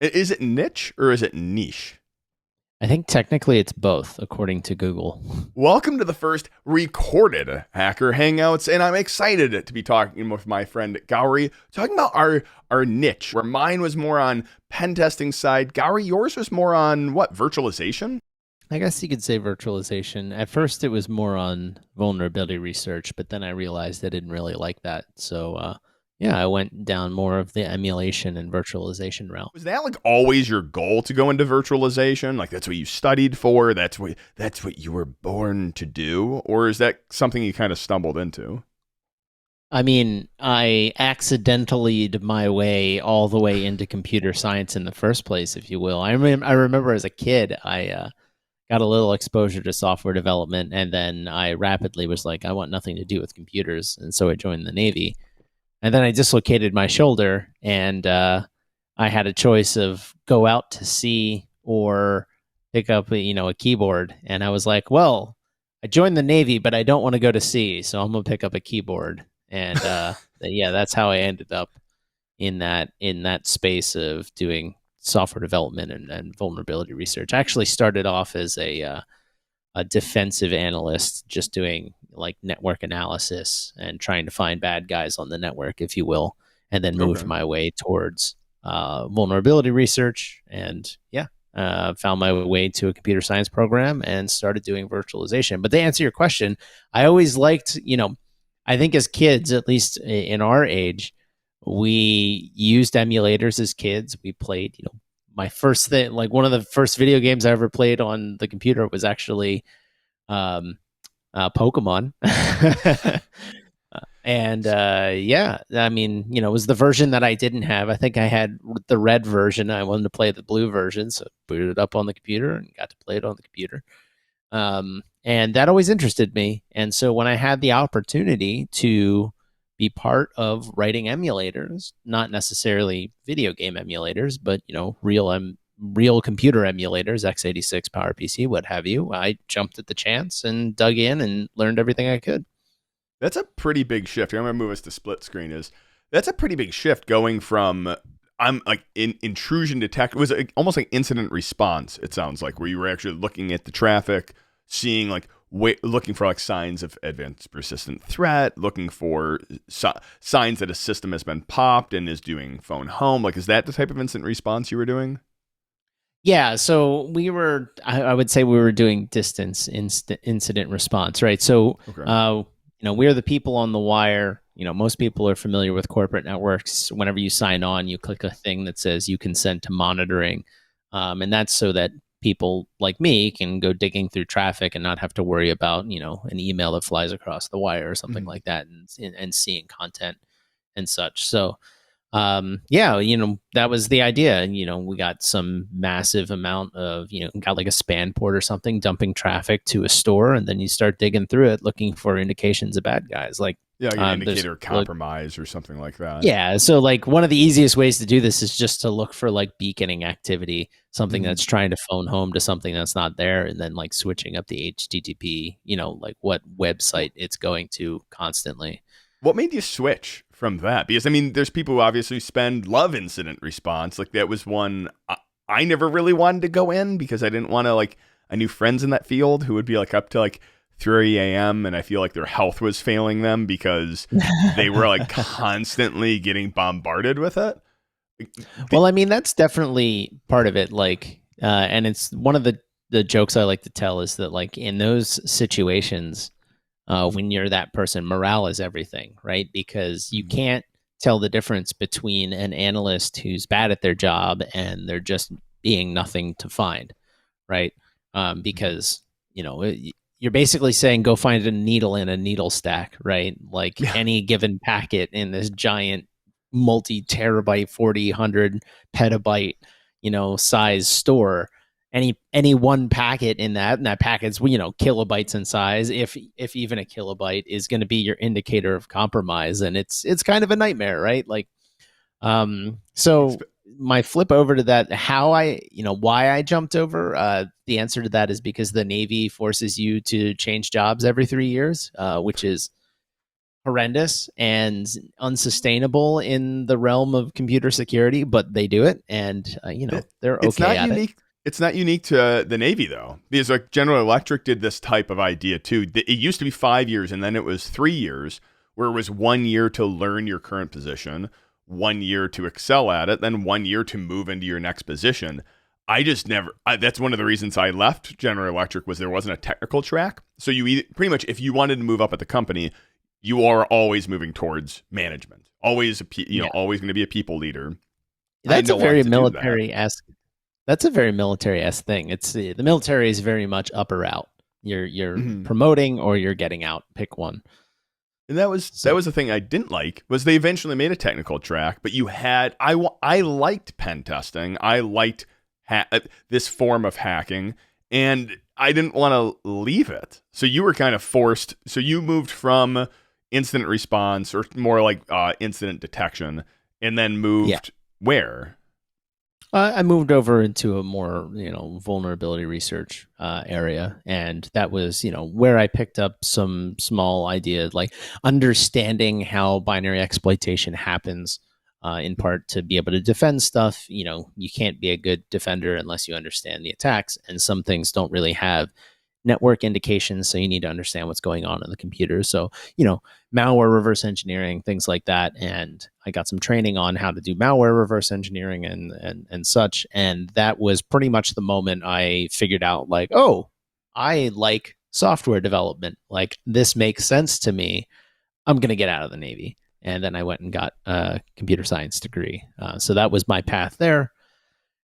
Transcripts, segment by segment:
Is it niche or is it niche? I think technically it's both, according to Google. Welcome to the first recorded Hacker Hangouts, and I'm excited to be talking with my friend Gourry, talking about our niche, where mine was more on pen testing side. Gourry, yours was more on what, virtualization? I guess you could say virtualization. At first, it was more on vulnerability research, but then I realized I didn't really like that. So, yeah, I went down more of the emulation and virtualization route. Was that like always your goal to go into virtualization? Like that's what you studied for? That's what you were born to do? Or is that something you kind of stumbled into? I mean, I accidentally my way all the way into computer science in the first place, if you will. I remember as a kid, I got a little exposure to software development, and then I rapidly was like, I want nothing to do with computers, and so I joined the Navy. And then I dislocated my shoulder, and I had a choice of go out to sea or pick up a keyboard. And I was like, well, I joined the Navy, but I don't want to go to sea, so I'm gonna pick up a keyboard. And yeah, that's how I ended up in that space of doing software development and vulnerability research. I actually started off as a defensive analyst, just doing like network analysis and trying to find bad guys on the network, if you will, and then moved Okay. my way towards vulnerability research. And yeah, found my way to a computer science program and started doing virtualization. But to answer your question, I always liked, I think as kids, at least in our age, we used emulators as kids. We played, my first thing, like one of the first video games I ever played on the computer was actually um, Pokemon. And yeah, I mean, it was the version that I didn't have. I think I had the red version. I wanted to play the blue version, so booted it up on the computer and got to play it on the computer. And that always interested me. And so when I had the opportunity to be part of writing emulators, not necessarily video game emulators, but real computer emulators, x86, PowerPC, what have you, I jumped at the chance and dug in and learned everything I could. That's a pretty big shift. I'm gonna move us to split screen. Is That's a pretty big shift going from I'm like intrusion detect. It was almost like incident response. It sounds like where you were actually looking at the traffic, seeing like looking for like signs of advanced persistent threat, looking for signs that a system has been popped and is doing phone home. Like, is that the type of incident response you were doing? Yeah, so I would say we were doing distance incident response, right? So, Okay. we're the people on the wire. Most people are familiar with corporate networks. Whenever you sign on, you click a thing that says you consent to monitoring. And that's so that people like me can go digging through traffic and not have to worry about, an email that flies across the wire or something Mhm. like that and seeing content and such. So, yeah, that was the idea. We got some massive amount of, got like a span port or something dumping traffic to a store, and then you start digging through it looking for indications of bad guys. Like, Yeah, like an there's indicator of like, compromise or something like that. yeah, so like one of the easiest ways to do this is just to look for like beaconing activity, something Mhm. that's trying to phone home to something that's not there, and then like switching up the HTTP, like what website it's going to constantly. What made you switch from that? Because I mean, there's people who obviously love incident response. Like that was one I never really wanted to go in because I didn't want to like. I knew friends in that field who would be like up to like 3 a.m. and I feel like their health was failing them because they were like constantly getting bombarded with it. Well, I mean, that's definitely part of it. Like, and it's one of the jokes I like to tell is that like in those situations, when you're that person, morale is everything, right? Because you can't tell the difference between an analyst who's bad at their job and they're just being nothing to find, right? Because you're basically saying go find a needle in a needle stack, right? Like Yeah. any given packet in this giant multi terabyte, 4,000 petabyte, size store. Any one packet in that, and that packet's kilobytes in size. If even a kilobyte is going to be your indicator of compromise, and it's kind of a nightmare, right? Like, so my flip over to that, how why I jumped over, the answer to that is because the Navy forces you to change jobs every 3 years, which is horrendous and unsustainable in the realm of computer security, but they do it, and they're It's okay not at it. unique. It's not unique to the Navy though, because like General Electric did this type of idea too. It used to be 5 years, and then it was 3 years, where it was 1 year to learn your current position, 1 year to excel at it, then 1 year to move into your next position. I just never. That's one of the reasons I left General Electric, was there wasn't a technical track. So pretty much, if you wanted to move up at the company, you are always moving towards management. Always, Yeah, always going to be a people leader. I had that's a no one very to do that. military esque. That's a very military esque thing. It's the military is very much up or out. You're Mhm. promoting or you're getting out. Pick one. And that So was the thing I didn't like, was they eventually made a technical track, but you had I liked pen testing. I liked this form of hacking, and I didn't want to leave it. So you were kind of forced. So you moved from incident response, or more like incident detection, and then yeah, moved where? I moved over into a more vulnerability research area, and that was where I picked up some small ideas like understanding how binary exploitation happens. In part to be able to defend stuff, you can't be a good defender unless you understand the attacks, and some things don't really have network indications, so you need to understand what's going on in the computer. So malware reverse engineering, things like that, and I got some training on how to do malware reverse engineering and such, and that was pretty much the moment I figured out, like, oh, I like software development, like this makes sense to me. I'm going to get out of the Navy. And then I went and got a computer science degree, so that was my path there.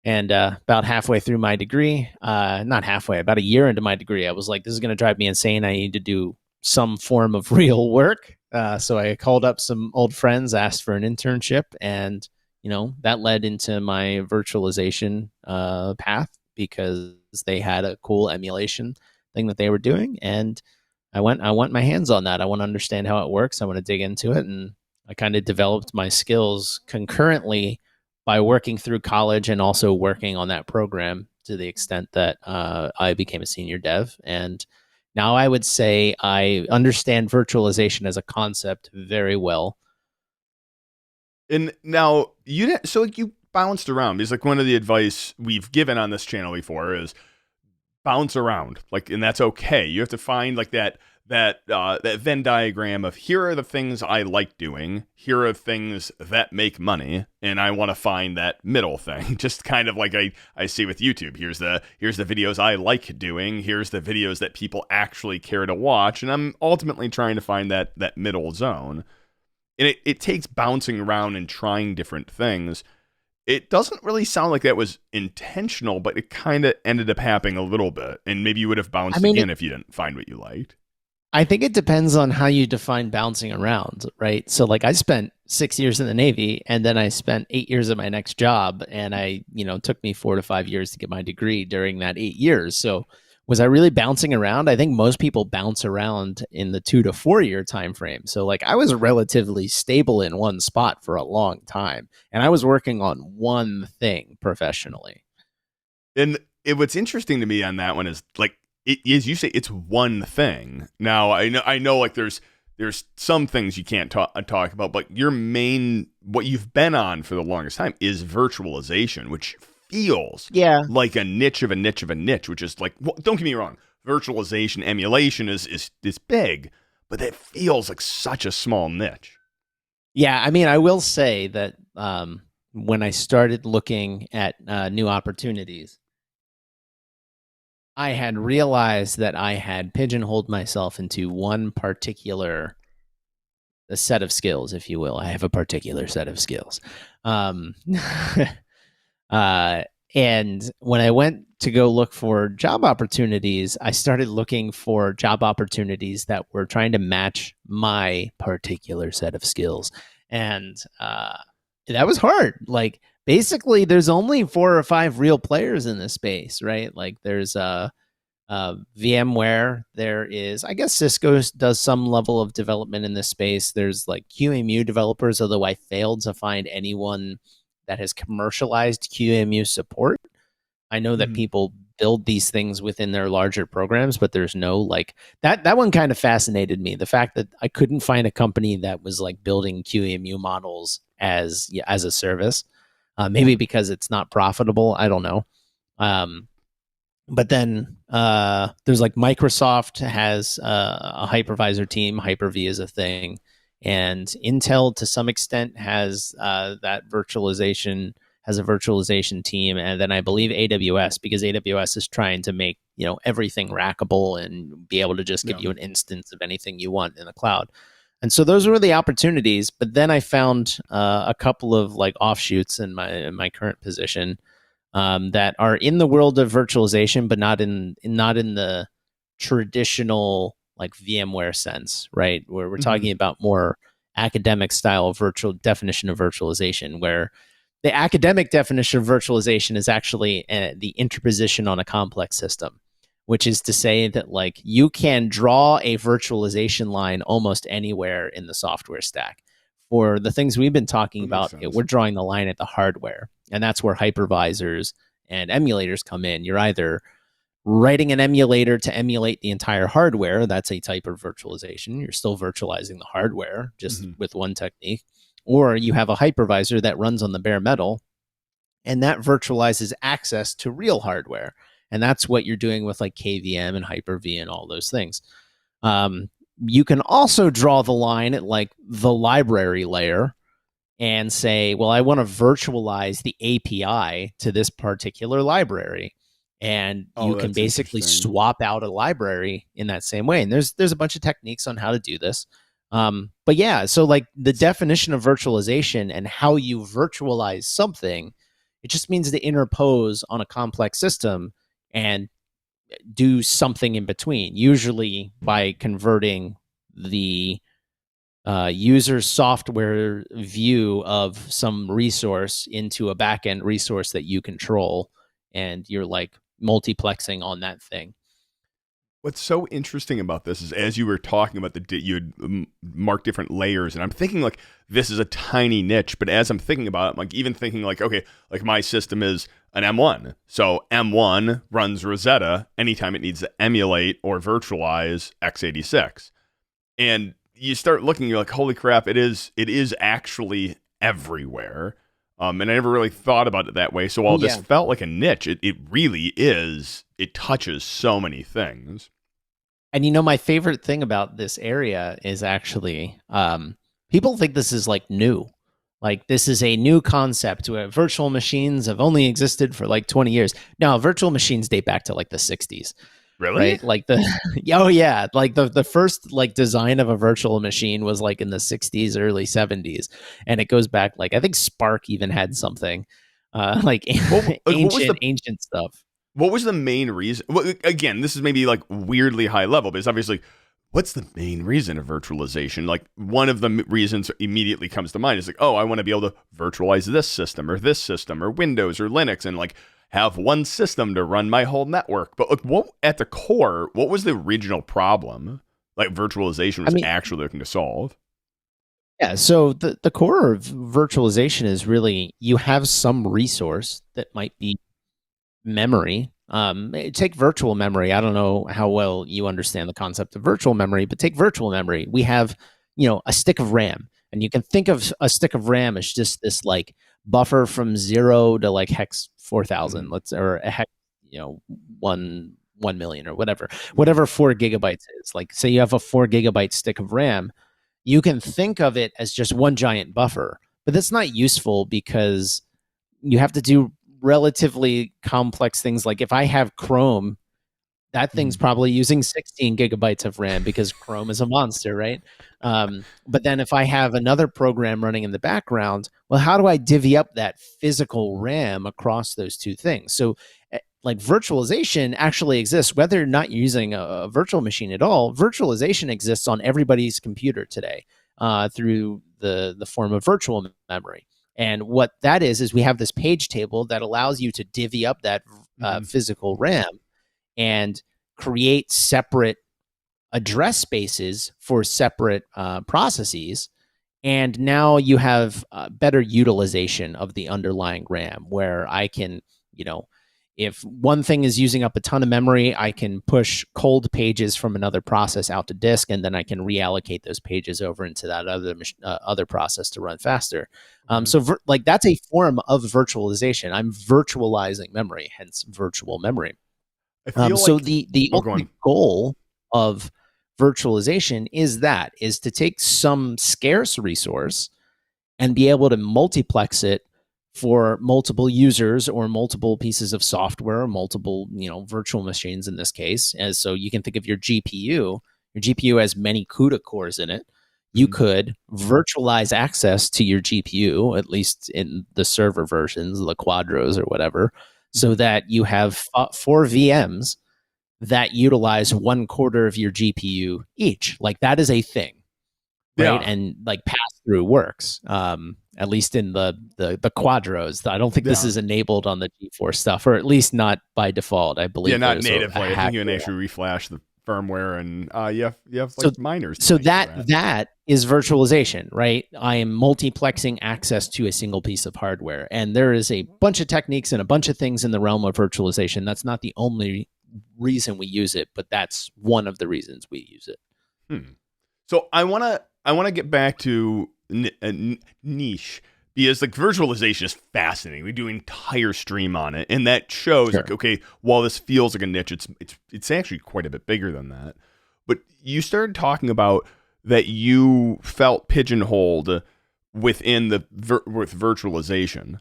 And about halfway through my degree, not halfway, about a year into my degree, I was like, this is going to drive me insane. I need to do some form of real work. So I called up some old friends, asked for an internship, and that led into my virtualization path, because they had a cool emulation thing that they were doing, and I want my hands on that. I want to understand how it works. I want to dig into it, and I kind of developed my skills concurrently by working through college and also working on that program to the extent that I became a senior dev. And now I would say I understand virtualization as a concept very well. And now you didn't. So like you bounced around, because like one of the advice we've given on this channel before is bounce around, like, and that's okay. You have to find like that Venn diagram of, here are the things I like doing, here are things that make money, and I want to find that middle thing. Just kind of like I see with YouTube. Here's the videos I like doing, here's the videos that people actually care to watch, and I'm ultimately trying to find that middle zone. And it takes bouncing around and trying different things. It doesn't really sound like that was intentional, but it kind of ended up happening a little bit. And maybe you would have I bounced mean, again if you didn't find what you liked. I think it depends on how you define bouncing around, right? So, like, I spent 6 years in the Navy, and then I spent 8 years at my next job, and took me 4 to 5 years to get my degree during that 8 years. So, was I really bouncing around? I think most people bounce around in the 2 to 4 year time frame. So, like, I was relatively stable in one spot for a long time, and I was working on one thing professionally. And what's interesting to me on that one is, like, it is, you say it's one thing. Now I know like there's some things you can't talk about, but your main, what you've been on for the longest time, is virtualization, which feels Yeah, like a niche of a niche of a niche, which is like, well, don't get me wrong, virtualization emulation is big, but that feels like such a small niche. Yeah, I mean, I will say that when I started looking at new opportunities, I had realized that I had pigeonholed myself into one particular a set of skills, if you will. I have a particular set of skills. Um, uh, and when I went to go look for job opportunities, I started looking for job opportunities that were trying to match my particular set of skills. And that was hard. Like, basically, there's only 4 or 5 real players in this space, right? Like, there's VMware. There is, I guess, Cisco does some level of development in this space. There's like QEMU developers, although I failed to find anyone that has commercialized QEMU support. I know that Mhm. people build these things within their larger programs, but there's no like that one kind of fascinated me. The fact that I couldn't find a company that was like building QEMU models as yeah, as a service. Maybe because it's not profitable. I don't know. Um, but then there's like Microsoft has a hypervisor team. Hyper-V is a thing, and Intel to some extent has that virtualization has a virtualization team, and then I believe AWS, because AWS is trying to make everything rackable and be able to just give Yeah. you an instance of anything you want in the cloud. And so those were the opportunities. But then I found a couple of like offshoots in my current position that are in the world of virtualization, but not in the traditional like VMware sense, right? Where we're Mhm. talking about more academic style virtual definition of virtualization, where the academic definition of virtualization is actually the interposition on a complex system, which is to say that like you can draw a virtualization line almost anywhere in the software stack. For the things we've been talking That makes about, sense. we're drawing the line at the hardware, and that's where hypervisors and emulators come in. You're either writing an emulator to emulate the entire hardware. That's a type of virtualization. You're still virtualizing the hardware just Mhm. with one technique. Or you have a hypervisor that runs on the bare metal, and that virtualizes access to real hardware. And that's what you're doing with like KVM and Hyper-V and all those things. Um, you can also draw the line at like the library layer and say, well, I want to virtualize the API to this particular library. And you Oh, can that's basically interesting. swap out a library in that same way. And there's a bunch of techniques on how to do this. But yeah, so like the definition of virtualization and how you virtualize something, it just means to interpose on a complex system and do something in between, usually by converting the user software view of some resource into a backend resource that you control, and you're like multiplexing on that thing. What's so interesting about this is as you were talking about you'd mark different layers, and I'm thinking like this is a tiny niche, but as I'm thinking about it, I'm like even thinking like, okay, like my system is an M1. So M1 runs Rosetta anytime it needs to emulate or virtualize x86. And you start looking, you're like, holy crap, it is actually everywhere. And I never really thought about it that way. So Oh while this yeah. felt like a niche, it really is. It touches so many things. And my favorite thing about this area is actually people think this is like new. Like this is a new concept where virtual machines have only existed for like 20 years. Now, virtual machines date back to like the 60s, Really? right? Like the oh yeah, like the first like design of a virtual machine was like in the 60s, early 70s, and it goes back like I think Spark even had something like What was ancient stuff. the main reason? Well, again, this is maybe like weirdly high level, but it's obviously what's the main reason of virtualization? Like one of the reasons immediately comes to mind is like, oh, I want to be able to virtualize this system or Windows or Linux and like have one system to run my whole network. But like, what at the core, what was the original problem? Like virtualization I was mean, actually looking to solve. yeah, so the core of virtualization is really you have some resource that might be memory. Take virtual memory. I don't know how well you understand the concept of virtual memory, but take virtual memory. We have, a stick of RAM, and you can think of a stick of RAM as just this like buffer from 0 to like hex 4000, Mhm. let's or a hex, you know, 1 million or whatever, Yeah. whatever 4 gigabytes is. Like, say you have a 4 gigabyte stick of RAM, you can think of it as just one giant buffer, but that's not useful because you have to do relatively complex things. Like if I have Chrome, that thing's Mhm. probably using 16 gigabytes of RAM because Chrome is a monster, right? But then if I have another program running in the background, well, how do I divvy up that physical RAM across those two things? So, like virtualization actually exists, whether or not you're using a virtual machine at all. Virtualization exists on everybody's computer today through the form of virtual memory. And what that is we have this page table that allows you to divvy up that Mhm. physical RAM and create separate address spaces for separate processes. And now you have better utilization of the underlying RAM where I can, you know, If one thing is using up a ton of memory, I can push cold pages from another process out to disk, and then I can reallocate those pages over into that other process to run faster. Okay. Like that's a form of virtualization. I'm virtualizing memory, hence virtual memory. I feel So like the oh, go on. ultimate goal of virtualization is to take some scarce resource and be able to multiplex it for multiple users or multiple pieces of software, or multiple, virtual machines in this case. As so you can think of your GPU. Your GPU has many CUDA cores in it. You Mhm. could virtualize access to your GPU, at least in the server versions, the Quadros or whatever, so Mhm. that you have 4 VMs that utilize 1/4 of your GPU each. Like that is a thing, right? Yeah. And like pass through works. At least in the Quadros. I don't think this Yeah. is enabled on the G4 stuff, or at least not by default. I Yeah, believe not there's a natively. I think hack. you can actually reflash the firmware, and you have So like miners and so things for that that. that is virtualization, right? I am multiplexing access to a single piece of hardware, and there is a bunch of techniques and a bunch of things in the realm of virtualization. That's not the only reason we use it, but that's one of the reasons we use it. Hmm. So I wanna get back to niche, because like virtualization is fascinating. We do an entire stream on it, and that shows like, Sure. okay, while this feels like a niche, it's actually quite a bit bigger than that. But you started talking about that you felt pigeonholed within with virtualization.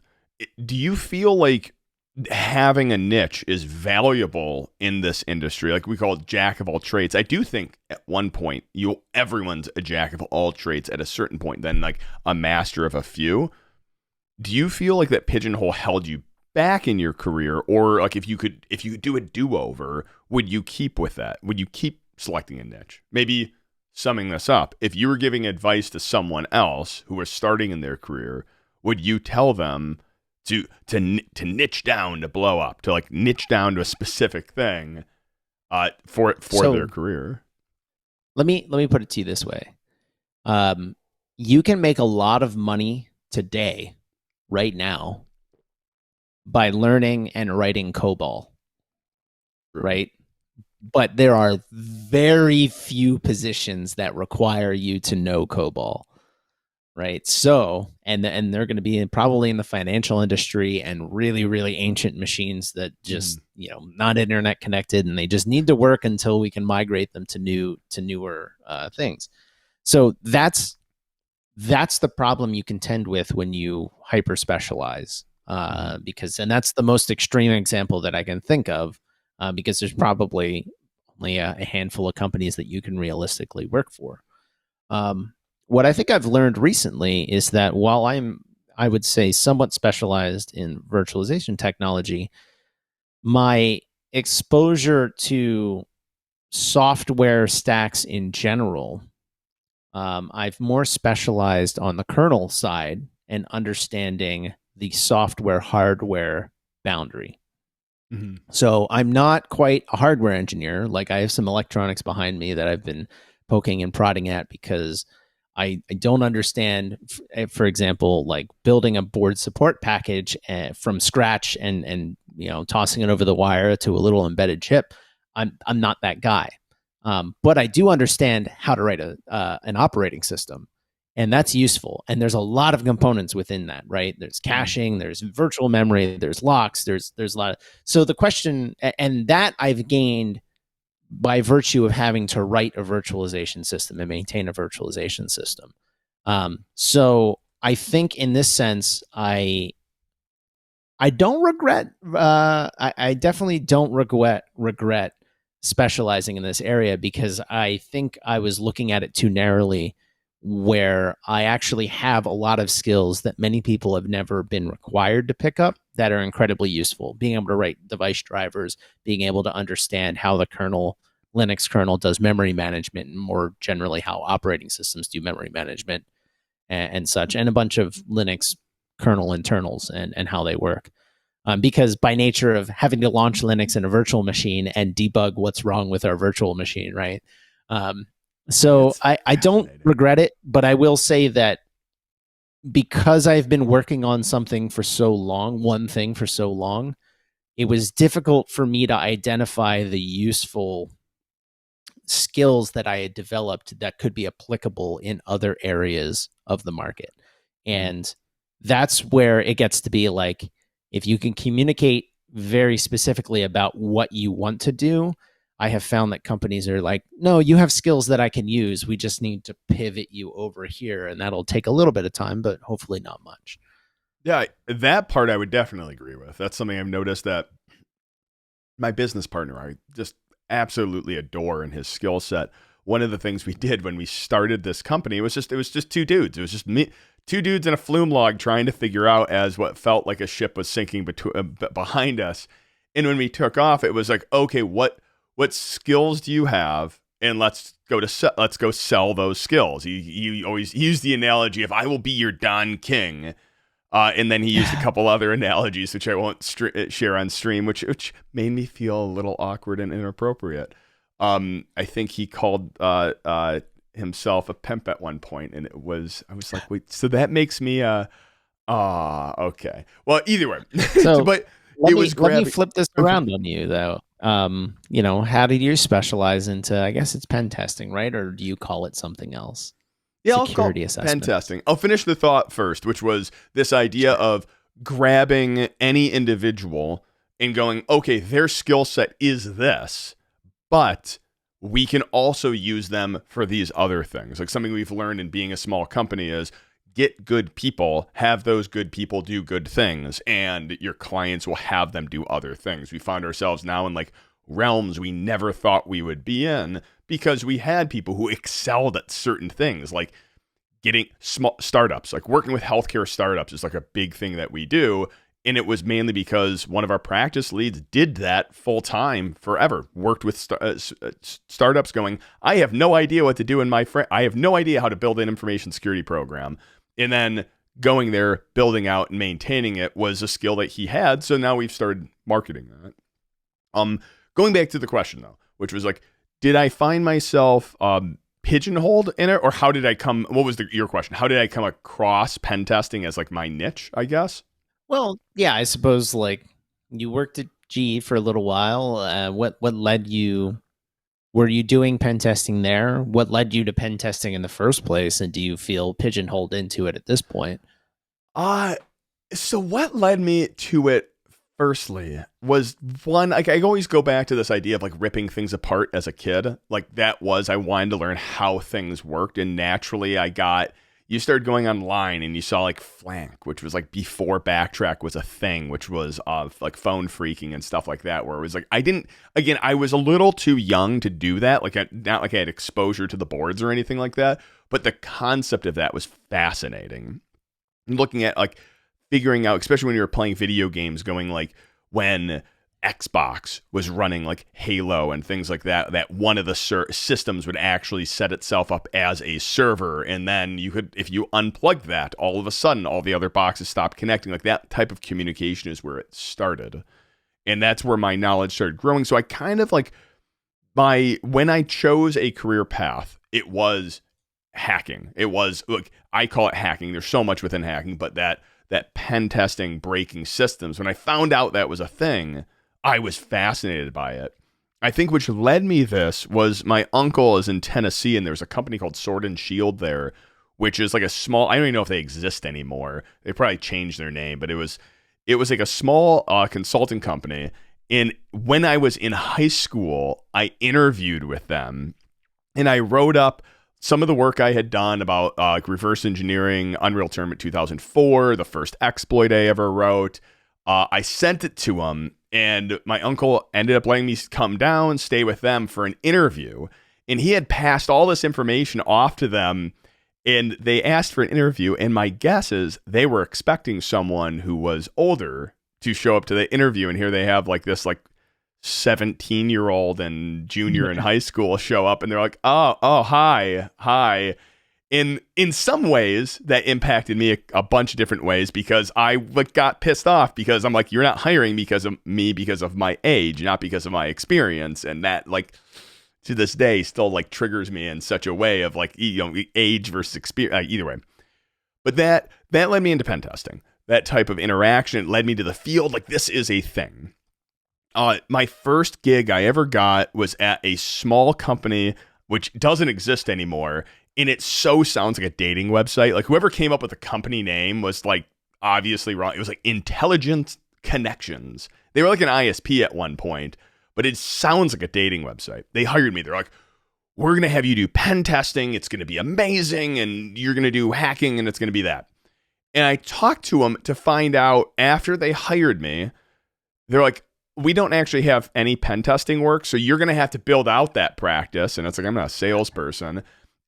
Do you feel like having a niche is valuable in this industry? Like we call it jack of all trades. I do think at one point everyone's a jack of all trades at a certain point, then like a master of a few. Do you feel like that pigeonhole held you back in your career, or like if you could do a do-over, would you keep with that? Would you keep selecting a niche? Maybe summing this up, if you were giving advice to someone else who was starting in their career, would you tell them to niche down, to blow up, to like niche down to a specific thing for their So career? let me put it to you this way. Um, you can make a lot of money today, right now, by learning and writing COBOL, True. right? But there are very few positions that require you to know COBOL, right? So, and they're going to be probably in the financial industry and really, really ancient machines that Mhm. just, not internet connected, and they just need to work until we can migrate them to newer things. So that's the problem you contend with when you hyper specialize, Mhm. and that's the most extreme example that I can think of, because there's probably only a handful of companies that you can realistically work for. What I think I've learned recently is that while I would say, somewhat specialized in virtualization technology, my exposure to software stacks in general, I've more specialized on the kernel side and understanding the software hardware boundary. Mhm. So I'm not quite a hardware engineer. Like I have some electronics behind me that I've been poking and prodding at because I don't understand, for example, like building a board support package from scratch and tossing it over the wire to a little embedded chip. I'm not that guy, but I do understand how to write an operating system, and that's useful. And there's a lot of components within that, right? There's Mhm. caching, there's virtual memory, there's locks, there's a lot of. So the question, and that I've gained by virtue of having to write a virtualization system and maintain a virtualization system. So I think in this sense, I don't regret. I definitely don't regret specializing in this area, because I think I was looking at it too narrowly, where I actually have a lot of skills that many people have never been required to pick up that are incredibly useful. Being able to write device drivers, being able to understand how the Linux kernel does memory management, and more generally how operating systems do memory management and such, and a bunch of Linux kernel internals and how they work. Because by nature of having to launch Linux in a virtual machine and debug what's wrong with our virtual machine, right? Um, so It's I don't fascinating. regret it, but I will say that because I've been working on something for so long, one thing for so long, it was difficult for me to identify the useful skills that I had developed that could be applicable in other areas of the market. And that's where it gets to be like, if you can communicate very specifically about what you want to do, I have found that companies are like, no, you have skills that I can use. We just need to pivot you over here. And that'll take a little bit of time, but hopefully not much. Yeah, that part I would definitely agree with. That's something I've noticed that my business partner, I just absolutely adore in his skill set. One of the things we did when we started this company was just, it was just two dudes. It was just me, two dudes in a flume log trying to figure out as what felt like a ship was sinking behind us. And when we took off, it was like, okay, what skills do you have? And let's go sell those skills. He always used the analogy of I will be your Don King. And then he used a couple other analogies, which I won't share on stream, which made me feel a little awkward and inappropriate. I think he called himself a pimp at one point, and I was like, wait, so that makes me okay. Well, either way, So but let grabbing. me flip this around on you though. How did you specialize into, I guess it's pen testing, right? Or do you call it something else? Yeah, I'll call Security pen assessment. testing. I'll finish the thought first, which was this idea of grabbing any individual and going, okay, their skill set is this, but we can also use them for these other things. Like something we've learned in being a small company is get good people, have those good people do good things, and your clients will have them do other things. We found ourselves now in like realms we never thought we would be in because we had people who excelled at certain things, like getting small startups, like working with healthcare startups is like a big thing that we do. And it was mainly because one of our practice leads did that full time forever, worked with startups going, I have no idea what to do in I have no idea how to build an information security program. And then going there, building out and maintaining it was a skill that he had. So now we've started marketing that. Going back to the question though, which was like, did I find myself pigeonholed in it, or how did I come? What was your question? How did I come across pen testing as like my niche? I guess. Well, yeah, I suppose like you worked at GE for a little while. What led you? Were you doing pen testing there? What led you to pen testing in the first place? And do you feel pigeonholed into it at this point? Uh so what led me to it firstly was one, like I always go back to this idea of like ripping things apart as a kid. Like that was, I wanted to learn how things worked, and naturally you started going online and you saw like Flank, which was like before Backtrack was a thing, which was like phone phreaking and stuff like that, where it was like I was a little too young to do that. Like not like I had exposure to the boards or anything like that, but the concept of that was fascinating. Looking at like figuring out, especially when you were playing video games, going like when Xbox was running like Halo and things like that, that one of the systems would actually set itself up as a server. And then you could, if you unplugged that, all of a sudden, all the other boxes stopped connecting. Like that type of communication is where it started. And that's where my knowledge started growing. So I kind of like when I chose a career path, it was hacking. It was, look, I call it hacking. There's so much within hacking, but that pen testing, breaking systems, when I found out that was a thing, I was fascinated by it. I think which led me this was my uncle is in Tennessee, and there's a company called Sword and Shield there, which is like a small, I don't even know if they exist anymore. They probably changed their name, but it was like a small consulting company. And when I was in high school, I interviewed with them, and I wrote up some of the work I had done about reverse engineering Unreal Tournament 2004, the first exploit I ever wrote. I sent it to him, and my uncle ended up letting me come down, stay with them for an interview. And he had passed all this information off to them, and they asked for an interview. And my guess is they were expecting someone who was older to show up to the interview. And here they have like this like 17-year-old and junior in high school show up, and they're like, oh, hi. In some ways, that impacted me a bunch of different ways, because I like got pissed off because I'm like, you're not hiring because of me, because of my age, not because of my experience. And that like to this day still like triggers me in such a way of like, age versus experience, either way. But that led me into pen testing. That type of interaction led me to the field. Like this is a thing. My first gig I ever got was at a small company which doesn't exist anymore, and it so sounds like a dating website. Like whoever came up with the company name was like obviously wrong. It was like Intelligent Connections. They were like an ISP at one point, but it sounds like a dating website. They hired me. They're like, we're going to have you do pen testing. It's going to be amazing. And you're going to do hacking, and it's going to be that. And I talked to them to find out after they hired me, they're like, we don't actually have any pen testing work. So you're going to have to build out that practice. And it's like, I'm not a salesperson.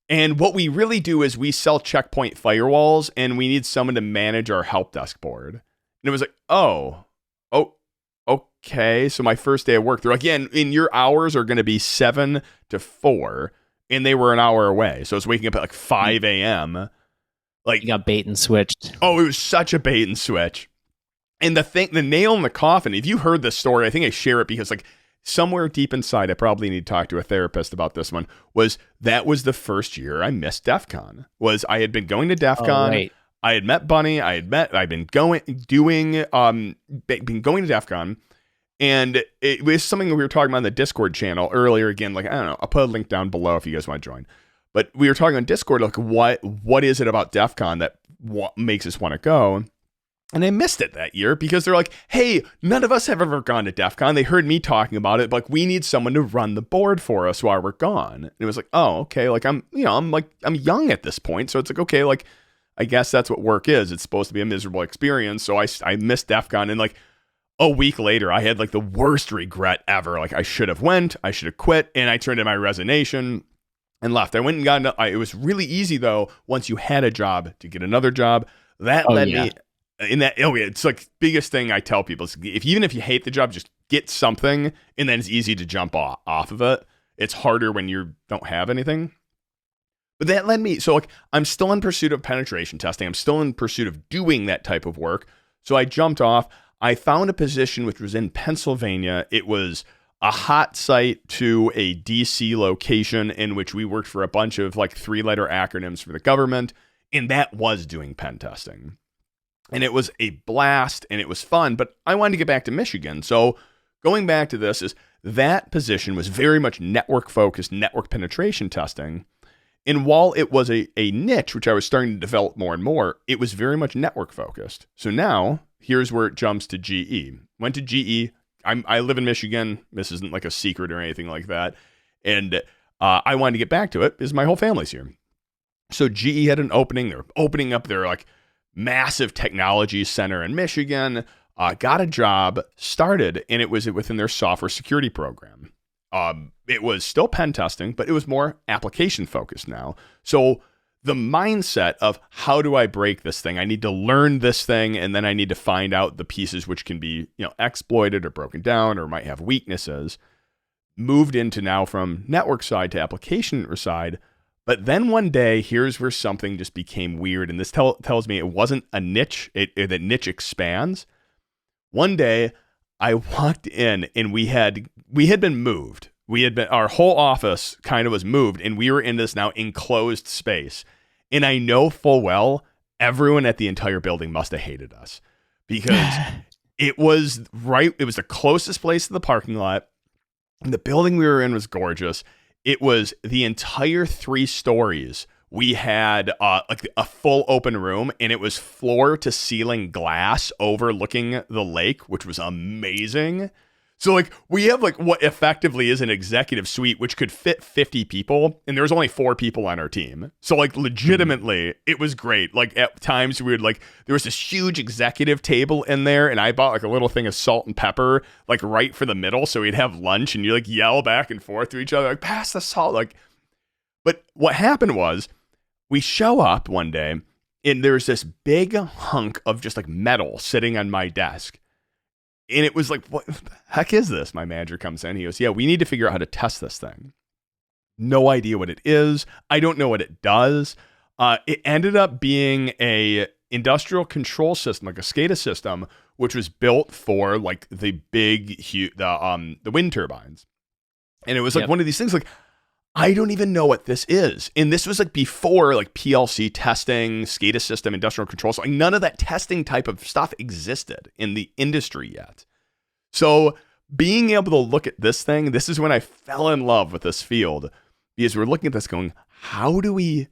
And what we really do is we sell checkpoint firewalls, and we need someone to manage our help desk board. And it was like, oh, okay. So my first day of work, they're like, yeah, and your hours are going to be 7 to 4. And they were an hour away. So I was waking up at like 5 a.m. Like, you got bait and switched. Oh, it was such a bait and switch. And the nail in the coffin, if you heard this story, I think I share it because like somewhere deep inside, I probably need to talk to a therapist about this one, was the first year I missed DEF CON. I had been going to DEF CON. Right. I had met Bunny. I'd been going to DEF CON. And it was something that we were talking about on the Discord channel earlier. Again, like, I don't know, I'll put a link down below if you guys want to join. But we were talking on Discord, like, what is it about DEF CON that makes us want to go? And I missed it that year because they're like, hey, none of us have ever gone to DEF CON. They heard me talking about it, but like, we need someone to run the board for us while we're gone. And it was like, oh, okay. Like, I'm young at this point. So it's like, okay, like, I guess that's what work is. It's supposed to be a miserable experience. So I missed DEF CON, and like a week later, I had like the worst regret ever. Like, I should have went, I should have quit, and I turned in my resignation and left. I went and got it was really easy though, once you had a job, to get another job. That led me in that. Oh yeah, it's like biggest thing I tell people is even if you hate the job, just get something, and then it's easy to jump off of it. It's harder when you don't have anything. But that led me, so like, I'm still in pursuit of penetration testing. I'm still in pursuit of doing that type of work. So I jumped off. I found a position which was in Pennsylvania. It was a hot site to a DC location in which we worked for a bunch of like 3-letter acronyms for the government. And that was doing pen testing. And it was a blast and it was fun, but I wanted to get back to Michigan. So going back to this, is that position was very much network focused, network penetration testing. And while it was a niche, which I was starting to develop more and more, it was very much network focused. So now here's where it jumps to GE. Went to GE. I live in Michigan. This isn't like a secret or anything like that. And I wanted to get back to it because my whole family's here. So GE had an opening. They're opening up their like massive technology center in Michigan. Got a job, started, and it was within their software security program. It was still pen testing, but it was more application focused now. So the mindset of how do I break this thing? I need to learn this thing, and then I need to find out the pieces which can be, exploited or broken down or might have weaknesses. Moved into now from network side to application side. But then one day, here's where something just became weird. And this tells me it wasn't a niche. The niche expands. One day, I walked in and we had been moved. Our whole office kind of was moved, and we were in this now enclosed space. And I know full well everyone at the entire building must have hated us because it was the closest place to the parking lot. And the building we were in was gorgeous. It was the entire 3 stories. We had like a full open room, and it was floor to ceiling glass overlooking the lake, which was amazing. So like we have like what effectively is an executive suite, which could fit 50 people. And there was only 4 people on our team. So like legitimately, it was great. Like at times we would like, there was this huge executive table in there, and I bought like a little thing of salt and pepper, like right for the middle. So we'd have lunch and you like yell back and forth to each other, like pass the salt. Like, but what happened was we show up one day and there's this big hunk of just like metal sitting on my desk. And it was like, what the heck is this? My manager comes in. He goes, yeah, we need to figure out how to test this thing. No idea what it is. I don't know what it does. It ended up being a industrial control system, like a SCADA system, which was built for like the big, the wind turbines. And it was like one of these things like, I don't even know what this is. And this was like before like PLC testing, SCADA system, industrial control. So like none of that testing type of stuff existed in the industry yet. So being able to look at this thing, this is when I fell in love with this field, because we're looking at this going, how do we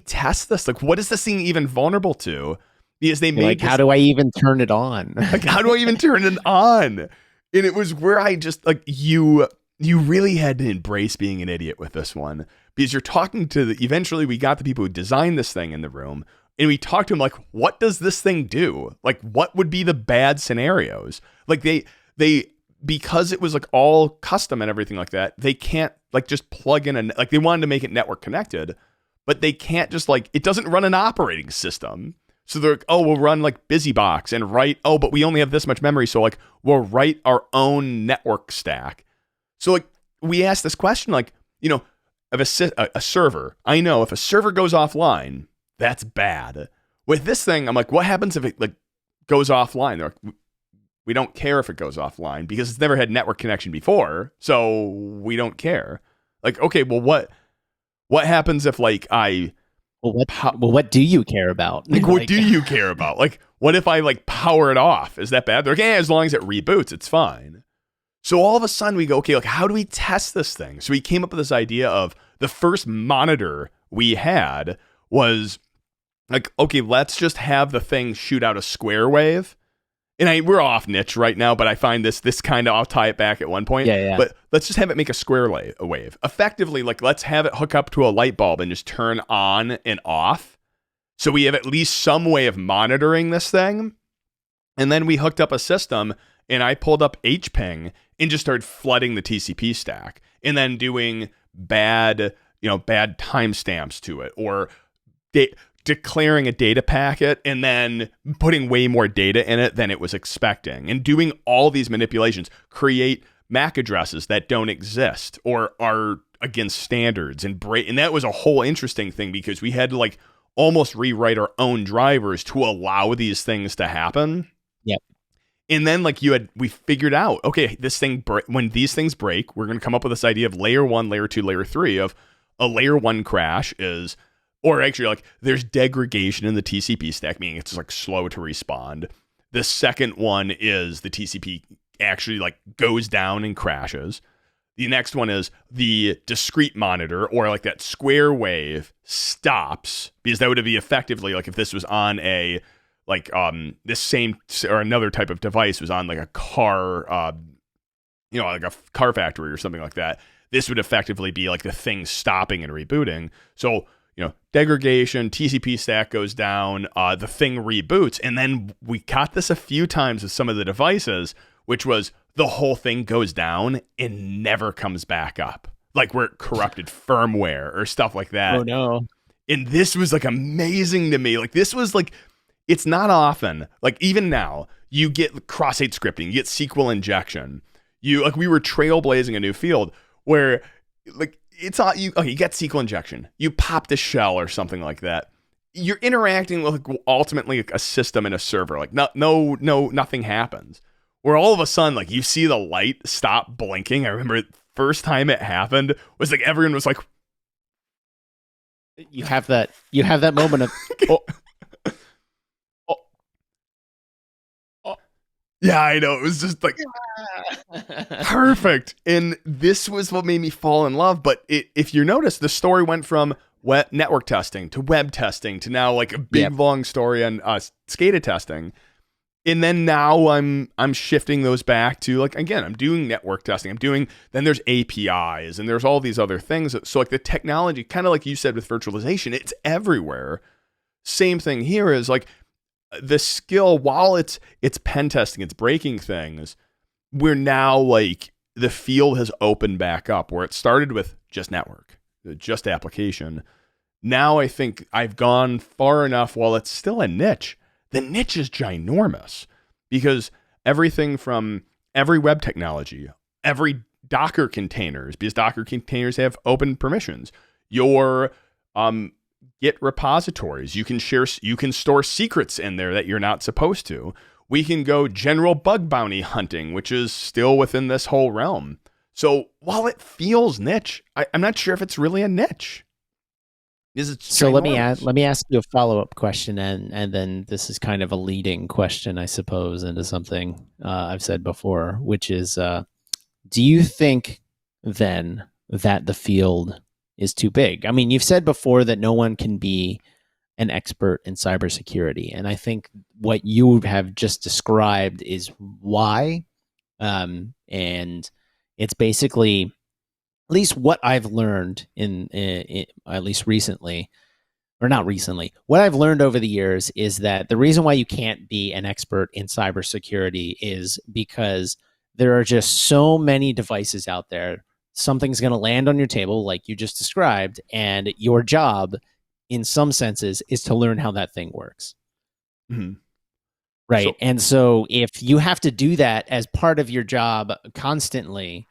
test this? Like, what is this thing even vulnerable to? Because they made like, how do I even turn it on? like, how do I even turn it on? And it was where I just like you really had to embrace being an idiot with this one, because you're talking to eventually we got the people who designed this thing in the room, and we talked to them like, what does this thing do? Like, what would be the bad scenarios? Like they because it was like all custom and everything like that, they can't like just plug in like they wanted to make it network connected, but they can't just like, it doesn't run an operating system. So they're like, oh, we'll run like BusyBox and write, oh, but we only have this much memory. So like we'll write our own network stack. So like we asked this question, like, you know, of a server, I know if a server goes offline, that's bad. With this thing, I'm like, what happens if it like goes offline? They're like, we don't care if it goes offline because it's never had network connection before. So we don't care. Like, okay, well, what happens if like what do you care about? Like, what do you care about? Like, what if I like power it off? Is that bad? They're like, yeah, as long as it reboots, it's fine. So all of a sudden we go, okay, like, how do we test this thing? So we came up with this idea of the first monitor we had was like, okay, let's just have the thing shoot out a square wave. And we're off niche right now, but I find this kind of, I'll tie it back at one point. Yeah. But let's just have it make a square wave. Effectively, like, let's have it hook up to a light bulb and just turn on and off. So we have at least some way of monitoring this thing. And then we hooked up a system, and I pulled up HPing and just started flooding the TCP stack, and then doing bad timestamps to it, or declaring a data packet and then putting way more data in it than it was expecting, and doing all these manipulations, create MAC addresses that don't exist or are against standards, and that was a whole interesting thing because we had to like almost rewrite our own drivers to allow these things to happen. Yep. And then like we figured out, okay, this thing when these things break, we're going to come up with this idea of layer 1, layer 2, layer 3 of a layer 1 crash is, or actually like there's degradation in the TCP stack, meaning it's like slow to respond. The second one is the TCP actually like goes down and crashes. The next one is the discrete monitor, or like that square wave, stops, because that would be effectively like if this was on a like this same or another type of device was on like a car, like a car factory or something like that. This would effectively be like the thing stopping and rebooting. So, degradation, TCP stack goes down, the thing reboots. And then we caught this a few times with some of the devices, which was the whole thing goes down and never comes back up. Like where it corrupted firmware or stuff like that. Oh, no. And this was like amazing to me. Like this was like, it's not often, like even now, you get cross-site scripting, you get SQL injection. We were trailblazing a new field where like, it's all you get SQL injection. You pop the shell or something like that. You're interacting with like, ultimately a system and a server. Like nothing happens. Where all of a sudden, like you see the light stop blinking. I remember the first time it happened was like everyone was like, you have that moment of yeah, I know. It was just like perfect. And this was what made me fall in love. But if you notice, the story went from network testing to web testing to now like a big long story on SCADA testing. And then now I'm shifting those back to like, again, I'm doing network testing. Then there's APIs and there's all these other things. So like the technology, kind of like you said with virtualization, it's everywhere. Same thing here is like, the skill, while it's pen testing, it's breaking things, we're now like the field has opened back up where it started with just network, just application. Now I think I've gone far enough. While it's still a niche, the niche is ginormous because everything from every web technology, every Docker containers, because Docker containers have open permissions, your Git repositories. You can store secrets in there that you're not supposed to. We can go general bug bounty hunting, which is still within this whole realm. So while it feels niche, I'm not sure if it's really a niche. It's So ginormous. let me ask you a follow-up question, and then this is kind of a leading question, I suppose, into something I've said before, which is, do you think then that the field is too big? I mean, you've said before that no one can be an expert in cybersecurity, and I think what you have just described is why. And it's basically, at least what I've learned in at least recently, or not recently, what I've learned over the years is that the reason why you can't be an expert in cybersecurity is because there are just so many devices out there. Something's going to land on your table, like you just described, and your job, in some senses, is to learn how that thing works. Mhm. Right. So And so if you have to do that as part of your job constantly,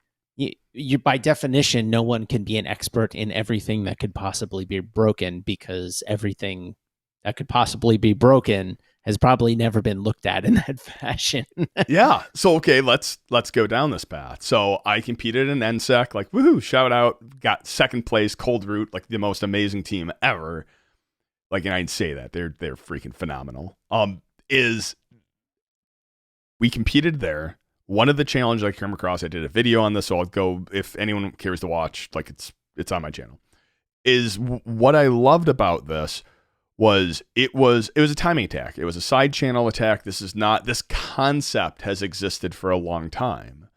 you by definition, no one can be an expert in everything that could possibly be broken, because everything that could possibly be broken has probably never been looked at in that fashion. yeah. So okay, let's go down this path. So I competed in NSEC, like woohoo, shout out, got second place, Cold Root, like the most amazing team ever. Like, and I'd say that they're freaking phenomenal. Is we competed there. One of the challenges I came across, I did a video on this, so I'll go if anyone cares to watch. Like it's on my channel. Is what I loved about this was it was a timing attack. It was a side channel attack. This concept has existed for a long time,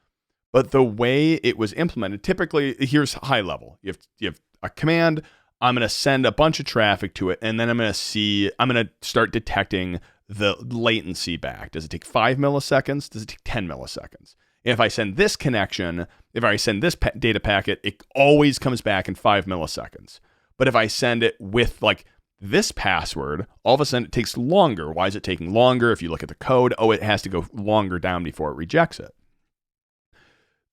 but the way it was implemented, typically here's high level. You have a command. I'm going to send a bunch of traffic to it, and then I'm going to start detecting the latency back. Does it take 5 milliseconds? Does it take 10 milliseconds? If I send this connection, if I send this data packet, it always comes back in 5 milliseconds. But if I send it with like this password, all of a sudden it takes longer. Why is it taking longer? If you look at the code, it has to go longer down before it rejects it.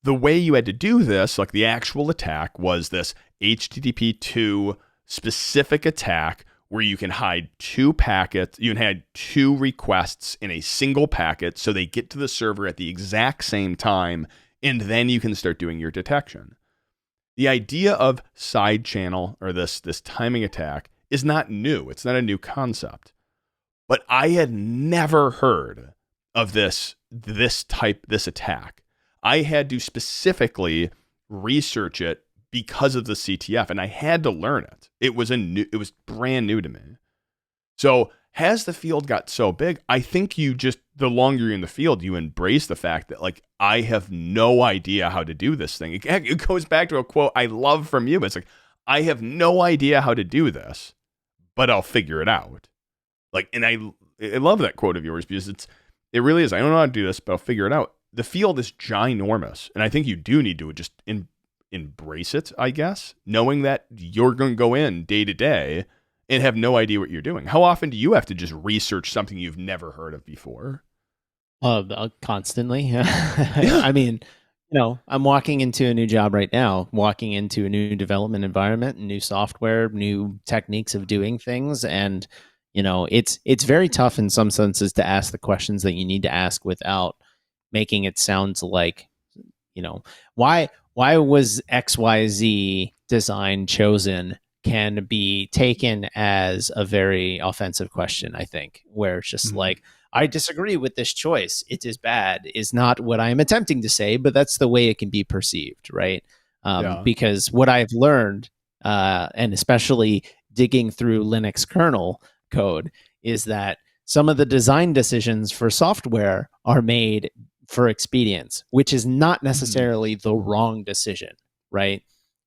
The way you had to do this, like the actual attack, was this HTTP2 specific attack where you can hide two packets, you can hide two requests in a single packet so they get to the server at the exact same time, and then you can start doing your detection. The idea of side channel or this timing attack is not new. It's not a new concept. But I had never heard of this attack. I had to specifically research it because of the CTF, and I had to learn it. It was brand new to me. So has the field got so big? I think the longer you're in the field, you embrace the fact that like I have no idea how to do this thing. It goes back to a quote I love from you. But it's like I have no idea how to do this, but I'll figure it out. Like, and I love that quote of yours because it really is. I don't know how to do this, but I'll figure it out. The field is ginormous, and I think you do need to just embrace it, I guess, knowing that you're going to go in day to day and have no idea what you're doing. How often do you have to just research something you've never heard of before? Constantly. Yeah. I mean, I'm walking into a new job right now, walking into a new development environment, new software, new techniques of doing things, and it's very tough in some senses to ask the questions that you need to ask without making it sound like, why was XYZ design chosen, can be taken as a very offensive question, I think, where it's just like, I disagree with this choice. It is bad, is not what I'm attempting to say, but that's the way it can be perceived, right? Yeah. Because what I've learned, and especially digging through Linux kernel code, is that some of the design decisions for software are made for expedience, which is not necessarily the wrong decision, right?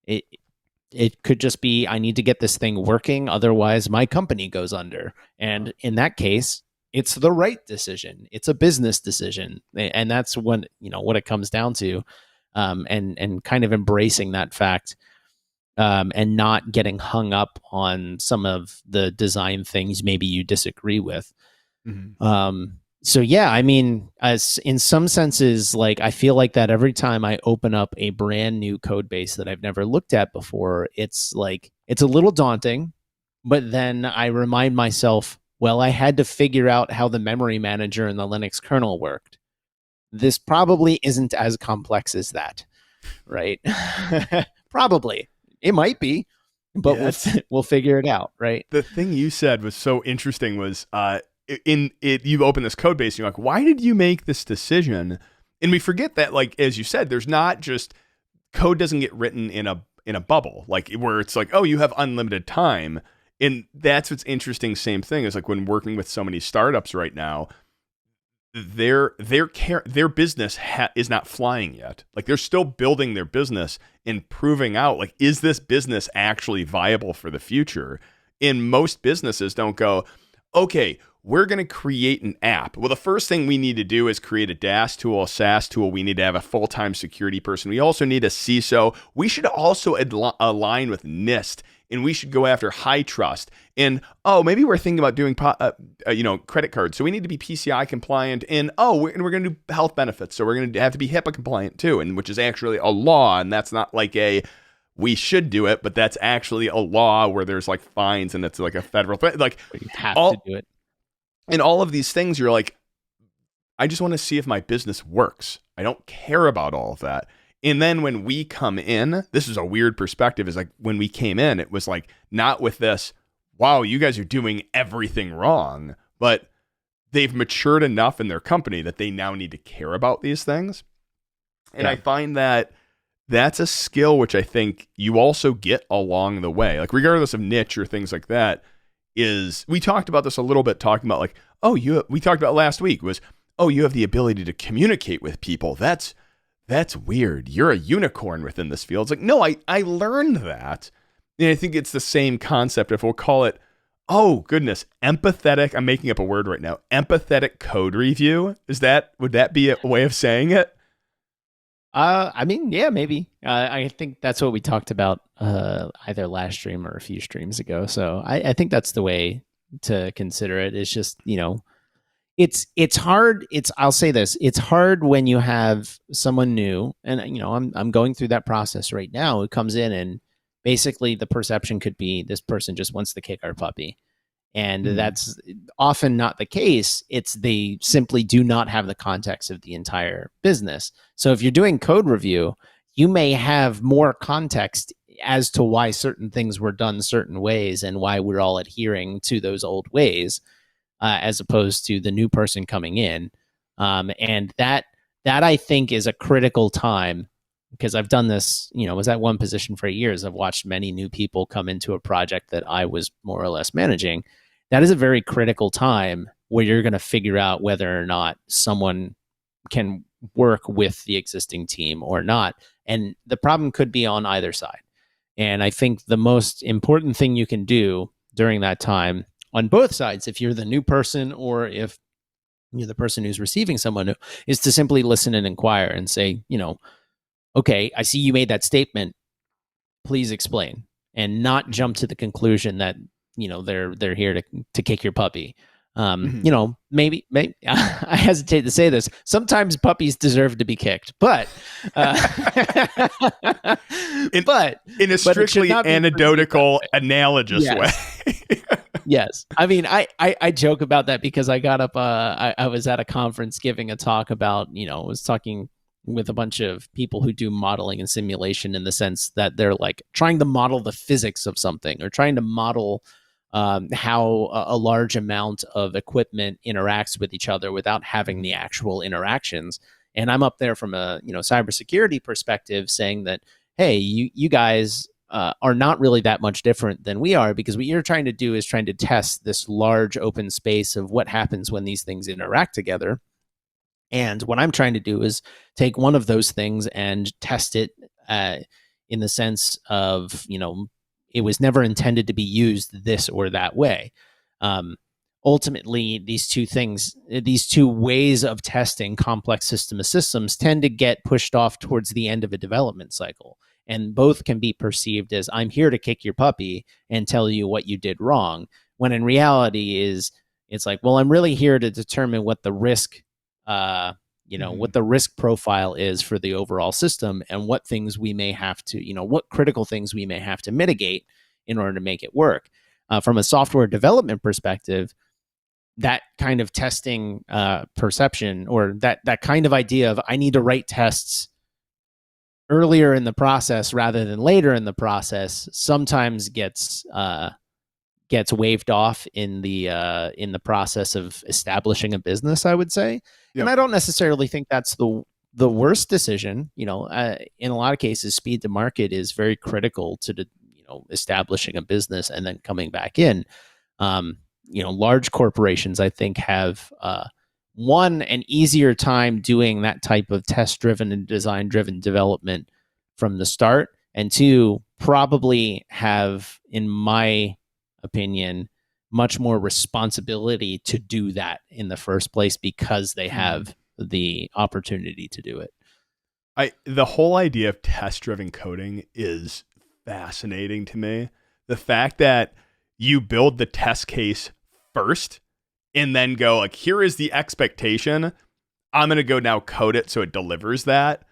It could just be, I need to get this thing working, otherwise my company goes under. And in that case, it's the right decision. It's a business decision, and that's what it comes down to, and kind of embracing that fact, and not getting hung up on some of the design things maybe you disagree with. So yeah, I mean, as in some senses, like I feel like that every time I open up a brand new code base that I've never looked at before, it's like it's a little daunting, but then I remind myself, well, I had to figure out how the memory manager in the Linux kernel worked. This probably isn't as complex as that, right? Probably. It might be. but Yeah, that's we'll figure it out, right? the thing you said was so interesting was in it you open this code base and you're like, why did you make this decision? And we forget that, like, as you said, there's not just code doesn't get written in a bubble, like where it's like, oh, you have unlimited time. And that's what's interesting. Same thing is like when working with so many startups right now, their business is not flying yet. Like they're still building their business and proving out, like, is this business actually viable for the future? And most businesses don't go, okay, we're going to create an app. Well, the first thing we need to do is create a DaaS tool, a SaaS tool. We need to have a full-time security person. We also need a CISO. We should also align with NIST, and we should go after high trust. And oh, maybe we're thinking about doing credit cards, so we need to be PCI compliant. And oh, we're going to do health benefits, so we're going to have to be HIPAA compliant too, and which is actually a law, and that's not like a we should do it, but that's actually a law where there's like fines and it's like a federal thing. Like You have all to do it. and all of these things, you're like, I just want to see if my business works. I don't care about all of that. And then when we come in, this is a weird perspective, is like when we came in, it was like not with this, wow, you guys are doing everything wrong, but they've matured enough in their company that they now need to care about these things. And Yeah. I find that that's a skill which I think you also get along the way. Like regardless of niche or things like that, is we talked about this a little bit, talking about like, oh, we talked about last week was, oh, you have the ability to communicate with people. That's weird. You're a unicorn within this field. It's like, no, I learned that. And I think it's the same concept. If we'll call it, oh goodness, empathetic. I'm making up a word right now. Empathetic code review. Would that be a way of saying it? I mean, yeah, maybe. I think that's what we talked about either last stream or a few streams ago. So I think that's the way to consider it. It's just, it's hard. I'll say this: it's hard when you have someone new, and I'm going through that process right now. Who comes in and basically the perception could be this person just wants to kick our puppy. And that's often not the case. It's they simply do not have the context of the entire business. So if you're doing code review, you may have more context as to why certain things were done certain ways and why we're all adhering to those old ways, as opposed to the new person coming in. And that I think is a critical time, because I've done this, was at one position for years. I've watched many new people come into a project that I was more or less managing. That is a very critical time where you're going to figure out whether or not someone can work with the existing team or not. And the problem could be on either side. And I think the most important thing you can do during that time on both sides, if you're the new person or if you're the person who's receiving someone new, is to simply listen and inquire and say, okay, I see you made that statement. Please explain, and not jump to the conclusion that they're here to kick your puppy. Maybe I hesitate to say this. Sometimes puppies deserve to be kicked, but in a strictly anecdotal, analogous way. Yes. I mean, I joke about that because I got up, I was at a conference giving a talk about, I was talking with a bunch of people who do modeling and simulation, in the sense that they're like trying to model the physics of something, or trying to model how a large amount of equipment interacts with each other without having the actual interactions. And I'm up there from a cybersecurity perspective saying that, hey, you guys are not really that much different than we are, because what you're trying to do is trying to test this large open space of what happens when these things interact together. And what I'm trying to do is take one of those things and test it in the sense of, it was never intended to be used this or that way. Ultimately, these two ways of testing complex system of systems tend to get pushed off towards the end of a development cycle. And both can be perceived as, I'm here to kick your puppy and tell you what you did wrong. When in reality it's like, well, I'm really here to determine what the risk what the risk profile is for the overall system, and what things we may have to, what critical things we may have to mitigate in order to make it work. From a software development perspective, that kind of testing perception, or that kind of idea of, I need to write tests earlier in the process rather than later in the process sometimes gets waved off in the process of establishing a business, I would say. And Yep. I don't necessarily think that's the worst decision. In a lot of cases, speed to market is very critical to establishing a business and then coming back in. Um, Large corporations, I think, have one, an easier time doing that type of test driven and design driven development from the start, and two, probably have, in my opinion, much more responsibility to do that in the first place because they Mm. have the opportunity to do it. The whole idea of test driven coding is fascinating to me. The fact that you build the test case first and then go like, here is the expectation. I'm going to go now code it so it delivers that.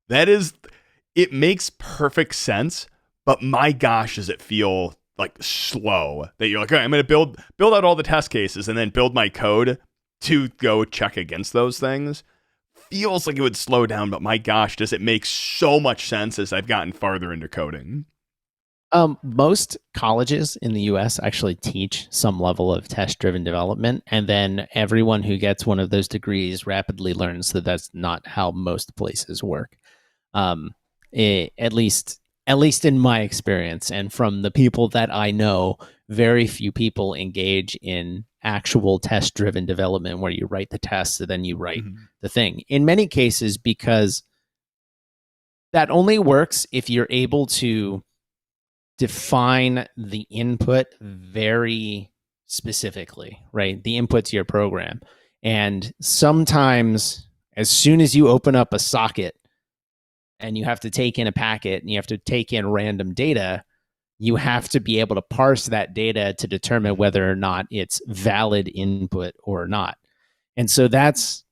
It makes perfect sense, but my gosh, does it feel like slow that you're like, okay, I'm going to build out all the test cases and then build my code to go check against those things. Feels like it would slow down, but my gosh, does it make so much sense as I've gotten farther into coding. Most colleges in the US actually teach some level of test driven development. And then everyone who gets one of those degrees rapidly learns that that's not how most places work. Um, at least in my experience, and from the people that I know, very few people engage in actual test driven development where you write the tests and then you write Mm-hmm. the thing. In many cases, because that only works if you're able to define the input very specifically, right? The input to your program. And sometimes, as soon as you open up a socket and you have to take in a packet and you have to take in random data, you have to be able to parse that data to determine whether or not it's valid input or not. And so that's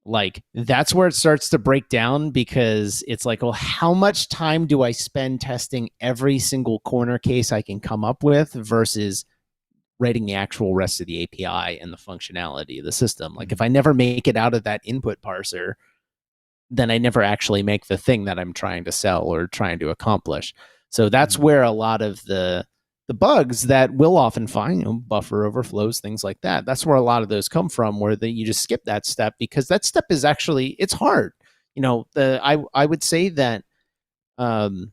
where it starts to break down, because it's like, well, how much time do I spend testing every single corner case I can come up with versus writing the actual rest of the API and the functionality of the system? Like, if I never make it out of that input parser, then I never actually make the thing that I'm trying to sell or trying to accomplish. So that's where a lot of the bugs that we'll often find, buffer overflows, things like that. That's where a lot of those come from, where you just skip that step because that step is actually, it's hard. I would say that um,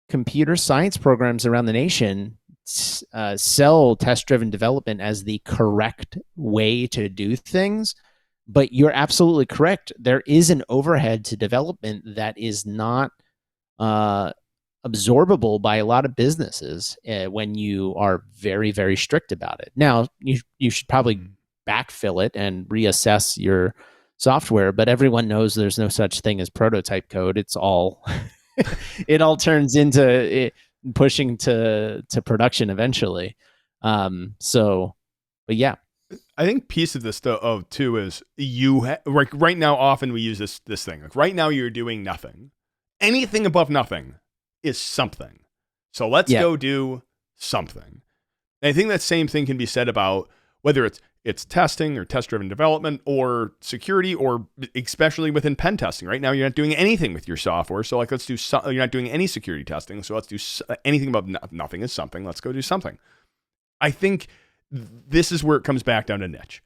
computer science programs around the nation sell test driven development as the correct way to do things. But you're absolutely correct. There is an overhead to development that is not uh, absorbable by a lot of businesses when you are very, very strict about it. Now, you should probably backfill it and reassess your software, but everyone knows there's no such thing as prototype code. It's all it all turns into pushing to production eventually. But yeah. I think piece of this too is right now. Often we use this thing. Like right now, you're doing nothing. Anything above nothing is something. So let's go do something. And I think that same thing can be said about whether it's testing or test driven development or security, or especially within pen testing. Right now, you're not doing anything with your software. So like, let's do you're not doing any security testing. So let's do anything above nothing is something. Let's go do something. I think this is where it comes back down to niche,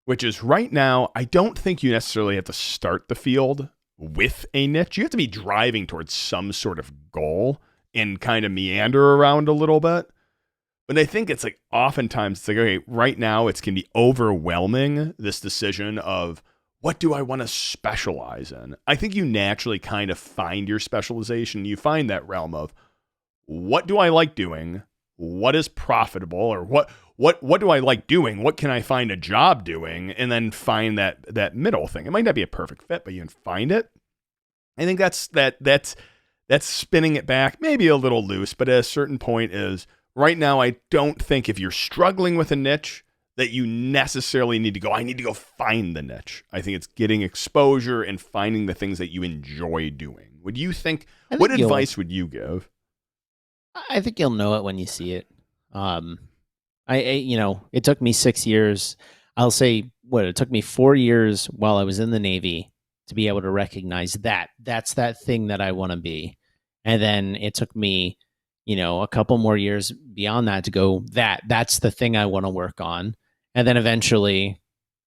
which is right now, I don't think you necessarily have to start the field with a niche. You have to be driving towards some sort of goal and kind of meander around a little bit. But I think it's like oftentimes it's like, okay, right now it's going to be overwhelming, this decision of what do I want to specialize in? I think you naturally kind of find your specialization. You find that realm of what do I like doing? What is profitable, or what do I like doing? What can I find a job doing? And then find that middle thing. It might not be a perfect fit, but you can find it. I think that's spinning it back, maybe a little loose, but at a certain point is right now, I don't think if you're struggling with a niche that you necessarily need to go, I need to go find the niche. I think it's getting exposure and finding the things that you enjoy doing. What advice would you give? I think you'll know it when you see it. It took me 6 years. I'll say it took me 4 years while I was in the Navy to be able to recognize that that's that thing that I want to be. And then it took me, a couple more years beyond that to go, that's the thing I want to work on. And then eventually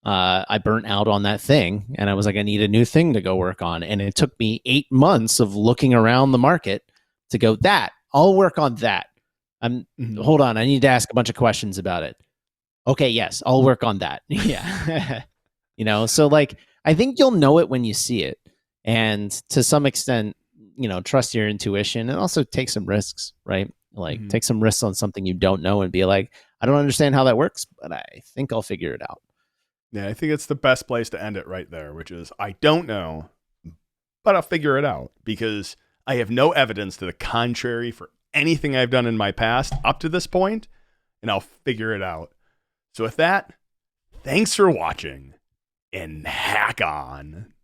I burnt out on that thing, and I was like, I need a new thing to go work on. And it took me 8 months of looking around the market to go, that I'll work on that. Hold on, I need to ask a bunch of questions about it. Okay, yes, I'll work on that. Yeah. So like, I think you'll know it when you see it. And to some extent, trust your intuition and also take some risks, right? Like take some risks on something you don't know and be like, I don't understand how that works, but I think I'll figure it out. Yeah, I think it's the best place to end it right there, which is, I don't know, but I'll figure it out, because I have no evidence to the contrary for anything I've done in my past up to this point, and I'll figure it out. So with that, thanks for watching, and hack on.